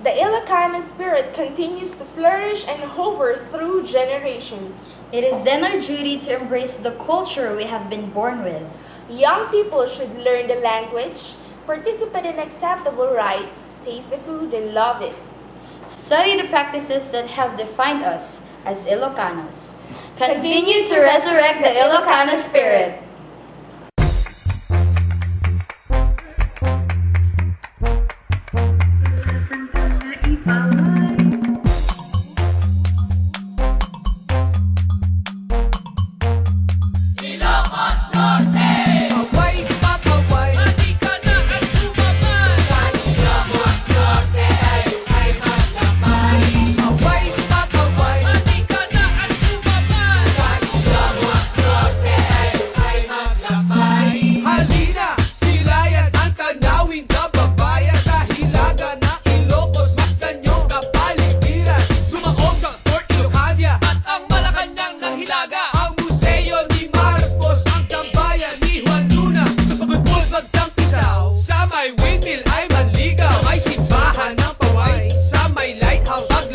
The Ilocano spirit continues to flourish and hover through generations. It is then our duty to embrace the culture we have been born with. Young people should learn the language, participate in acceptable rites, taste the food, and love it. Study the practices that have defined us as Ilocanos. Continue to resurrect the Ilocano spirit. May windmill ay manligaw, may simbahan ng paway, sa may lighthouse at